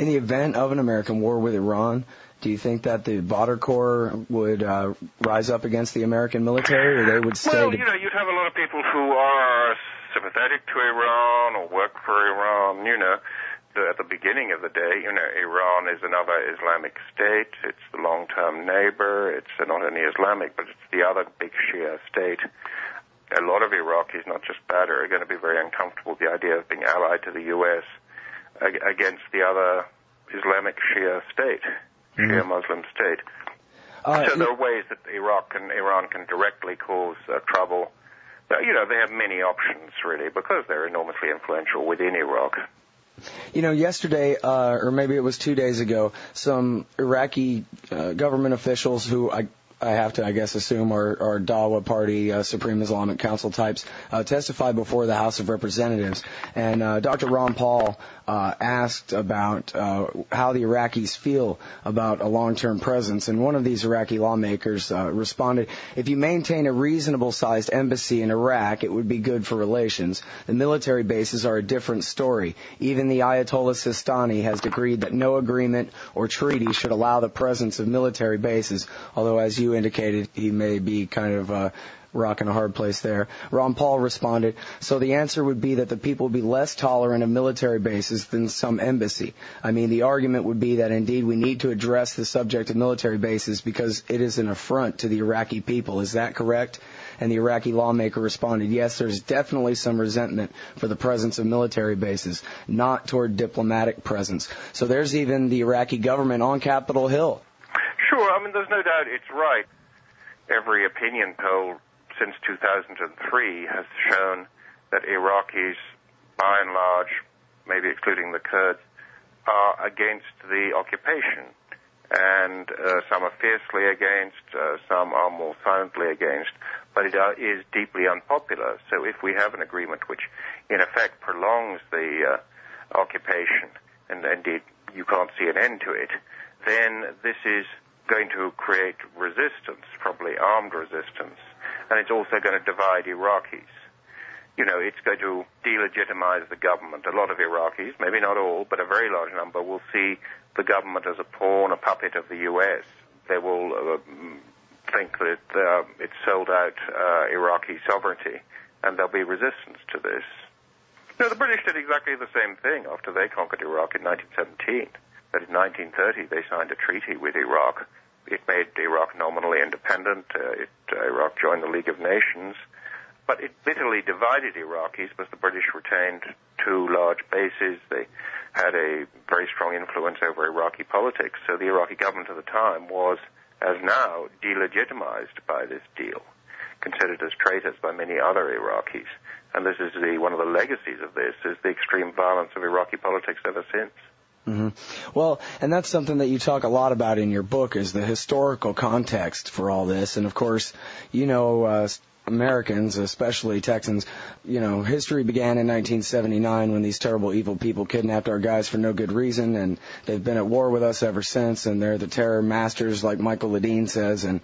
In the event of an American war with Iran, do you think that the Badr Corps would rise up against the American military, or they would stay? Well, you'd have a lot of people who are sympathetic to Iran or work for Iran. At the beginning of the day, Iran is another Islamic state. It's the long-term neighbor. It's not only Islamic, but it's the other big Shia state. A lot of Iraqis, not just Badr, are going to be very uncomfortable with the idea of being allied to the U.S. Against the other Islamic Shia state, Shia Muslim state. So there are ways that Iran can directly cause trouble. They have many options, really, because they're enormously influential within Iraq. Yesterday, or maybe it was 2 days ago, some Iraqi government officials who I have to, I guess, assume are Dawa Party, Supreme Islamic Council types, testified before the House of Representatives. And Dr. Ron Paul asked about how the Iraqis feel about a long-term presence. And one of these Iraqi lawmakers responded, if you maintain a reasonable-sized embassy in Iraq, it would be good for relations. The military bases are a different story. Even the Ayatollah Sistani has decreed that no agreement or treaty should allow the presence of military bases, although, as you indicated, he may be kind of rocking a hard place there. Ron Paul responded, so the answer would be that the people would be less tolerant of military bases than some embassy. I mean, the argument would be that indeed we need to address the subject of military bases because it is an affront to the Iraqi people. Is that correct? And the Iraqi lawmaker responded, yes, there's definitely some resentment for the presence of military bases, not toward diplomatic presence. So there's even the Iraqi government on Capitol Hill. Sure, I mean, there's no doubt it's right. Every opinion poll since 2003 has shown that Iraqis, by and large, maybe excluding the Kurds, are against the occupation. And some are fiercely against, some are more silently against, but it is deeply unpopular. So if we have an agreement which, in effect, prolongs the occupation, and indeed you can't see an end to it, then this is going to create resistance, probably armed resistance, and it's also going to divide Iraqis. It's going to delegitimize the government. A lot of Iraqis, maybe not all, but a very large number, will see the government as a pawn, a puppet of the U.S. They will think that it's sold out Iraqi sovereignty, and there'll be resistance to this. The British did exactly the same thing after they conquered Iraq in 1917. But in 1930, they signed a treaty with Iraq. It made Iraq nominally independent. Iraq joined the League of Nations. But it bitterly divided Iraqis because the British retained two large bases. They had a very strong influence over Iraqi politics. So the Iraqi government at the time was, as now, delegitimized by this deal, considered as traitors by many other Iraqis. And this is one of the legacies of this, is the extreme violence of Iraqi politics ever since. Mm-hmm. Well, and that's something that you talk a lot about in your book, is the historical context for all this. And, of course, Americans, especially Texans, history began in 1979 when these terrible, evil people kidnapped our guys for no good reason, and they've been at war with us ever since, and they're the terror masters, like Michael Ledeen says, and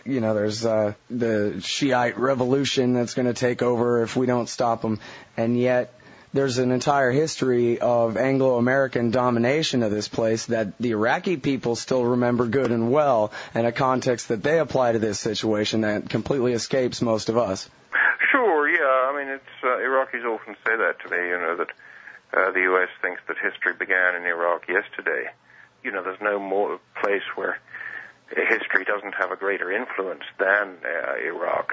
there's the Shiite revolution that's going to take over if we don't stop them, and yet there's an entire history of Anglo-American domination of this place that the Iraqi people still remember good and well, and a context that they apply to this situation that completely escapes most of us. Sure, yeah. I mean, Iraqis often say that to me, that the U.S. thinks that history began in Iraq yesterday. There's no more place where history doesn't have a greater influence than Iraq.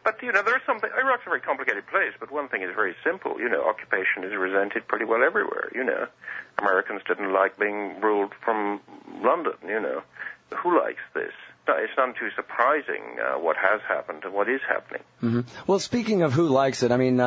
But, there is something. Iraq's a very complicated place, but one thing is very simple. Occupation is resented pretty well everywhere. Americans didn't like being ruled from London, Who likes this? No, it's not too surprising what has happened and what is happening. Mm-hmm. Well, speaking of who likes it, I mean,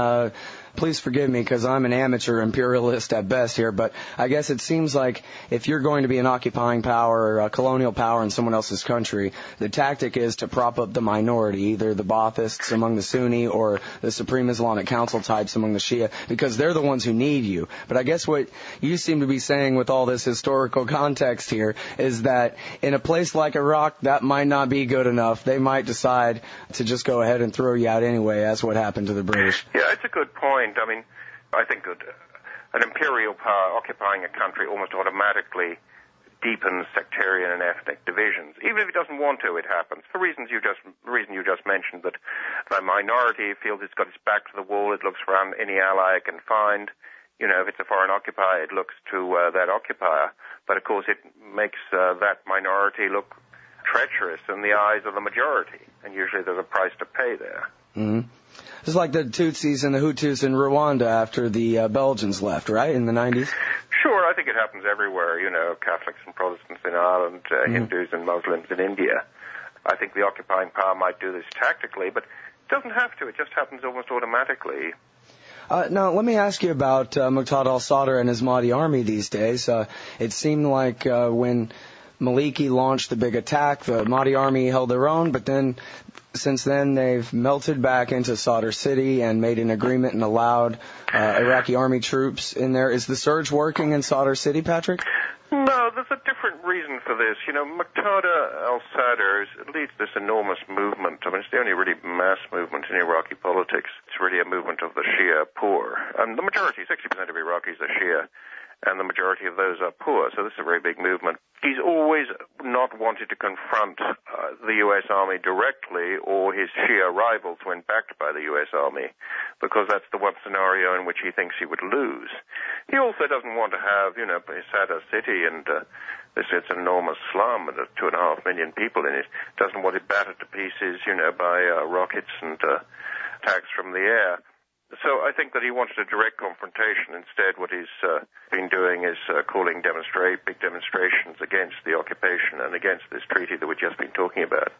please forgive me because I'm an amateur imperialist at best here, but I guess it seems like if you're going to be an occupying power or a colonial power in someone else's country, the tactic is to prop up the minority, either the Baathists among the Sunni or the Supreme Islamic Council types among the Shia, because they're the ones who need you. But I guess what you seem to be saying with all this historical context here is that in a place like Iraq, that might not be good enough. They might decide to just go ahead and throw you out anyway, as what happened to the British. Yeah, it's a good point. I mean, I think that an imperial power occupying a country almost automatically deepens sectarian and ethnic divisions. Even if it doesn't want to, it happens. For reason you just mentioned, that the minority feels it's got its back to the wall, it looks around any ally it can find. You know, if it's a foreign occupier, it looks to that occupier. But of course, it makes that minority look treacherous in the eyes of the majority, and usually there's a price to pay there. Mm-hmm. It's like the Tutsis and the Hutus in Rwanda after the Belgians left, right, in the 90s? Sure, I think it happens everywhere, you know, Catholics and Protestants in Ireland, Hindus and Muslims in India. I think the occupying power might do this tactically, but it doesn't have to. It just happens almost automatically. Now, let me ask you about Muqtada al-Sadr and his Mahdi army these days. It seemed like when Maliki launched the big attack, the Mahdi army held their own, but then since then they've melted back into Sadr City and made an agreement and allowed Iraqi army troops in there. Is the surge working in Sadr City, Patrick? No, there's a different reason for this. You know, Muqtada al-Sadr leads this enormous movement. I mean, it's the only really mass movement in Iraqi politics. It's really a movement of the Shia poor. And the majority, 60% of Iraqis are Shia, and the majority of those are poor. So this is a very big movement. He's always not wanted to confront the U.S. Army directly or his Shia rivals when backed by the U.S. Army, because that's the one scenario in which he thinks he would lose. He also doesn't want to have, you know, Sadr City and it's an enormous slum and 2.5 million people in it. Doesn't want it battered to pieces, you know, by rockets and attacks from the air. So I think that he wanted a direct confrontation. Instead, what he's been doing is calling big demonstrations against the occupation and against this treaty that we've just been talking about.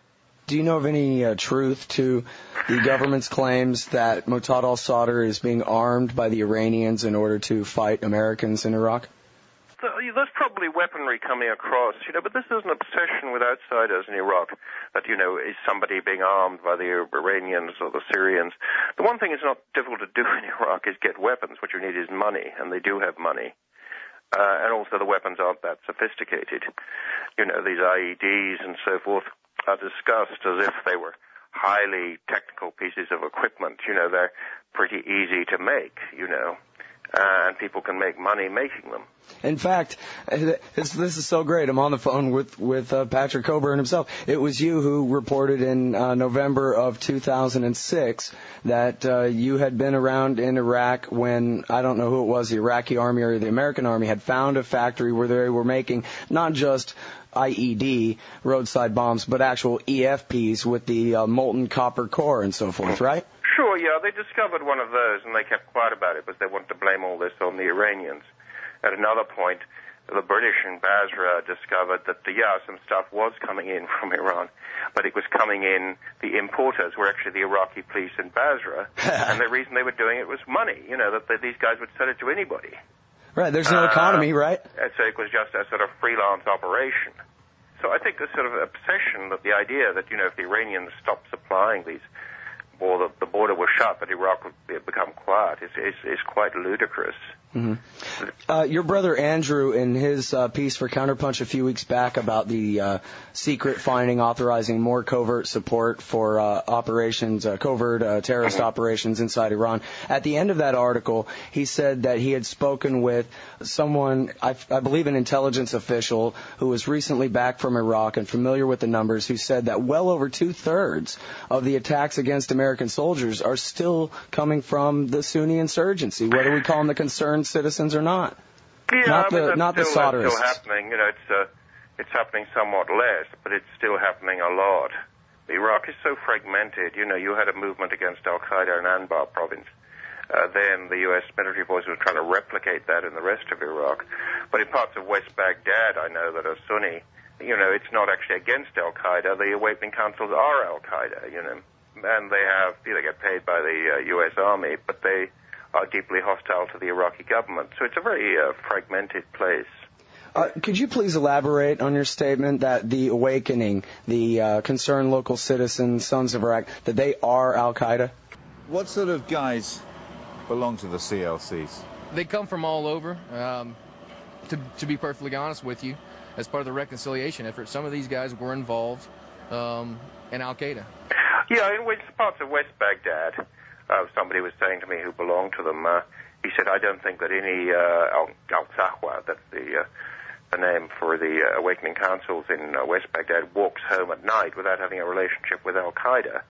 Do you know of any truth to the government's claims that Muqtada al-Sadr is being armed by the Iranians in order to fight Americans in Iraq? There's probably weaponry coming across, you know, but this is an obsession with outsiders in Iraq, that, you know, is somebody being armed by the Iranians or the Syrians. The one thing that's not difficult to do in Iraq is get weapons. What you need is money, and they do have money. And also the weapons aren't that sophisticated. You know, these IEDs and so forth are discussed as if they were highly technical pieces of equipment. You know, they're pretty easy to make, you know, and people can make money making them. In fact, this is so great. I'm on the phone with Patrick Cockburn himself. It was you who reported in November of 2006 that you had been around in Iraq when, I don't know who it was, the Iraqi army or the American army, had found a factory where they were making not just IED, roadside bombs, but actual EFPs with the molten copper core and so forth, right? Sure, yeah. They discovered one of those, and they kept quiet about it because they wanted to blame all this on the Iranians. At another point, the British in Basra discovered that, some stuff was coming in from Iran, but it was coming in, the importers were actually the Iraqi police in Basra, and the reason they were doing it was money, you know, that these guys would sell it to anybody. Right, there's no economy, right? And so it was just a sort of freelance operation. So I think this sort of obsession, that the idea that, you know, if the Iranians stopped supplying these, or the border was shut, but Iraq would become quiet, is quite ludicrous. Mm-hmm. Your brother Andrew, in his piece for Counterpunch a few weeks back about the secret finding authorizing more covert support for operations, covert terrorist operations inside Iran, at the end of that article, he said that he had spoken with someone, I believe an intelligence official, who was recently back from Iraq and familiar with the numbers, who said that well over 2/3 of the attacks against American soldiers are still coming from the Sunni insurgency, whether we call them the concerned citizens or not. Yeah, not the Sadrists. It's still happening. You know, it's happening somewhat less, but it's still happening a lot. Iraq is so fragmented. You know, you had a movement against al-Qaeda in Anbar province. Then the U.S. military forces were trying to replicate that in the rest of Iraq. But in parts of West Baghdad, I know that are Sunni. You know, it's not actually against al-Qaeda. The awakening councils are al-Qaeda, you know, and they get paid by the U.S. Army, but they are deeply hostile to the Iraqi government. So it's a very fragmented place. Could you please elaborate on your statement that the awakening, the concerned local citizens, sons of Iraq, that they are al-Qaeda? What sort of guys belong to the CLCs? They come from all over. To be perfectly honest with you, as part of the reconciliation effort, some of these guys were involved in al-Qaeda. Yeah, in parts of West Baghdad, somebody was saying to me who belonged to them, He said, I don't think that any al-Sahwa, that's the name for the awakening councils in West Baghdad, walks home at night without having a relationship with al-Qaeda.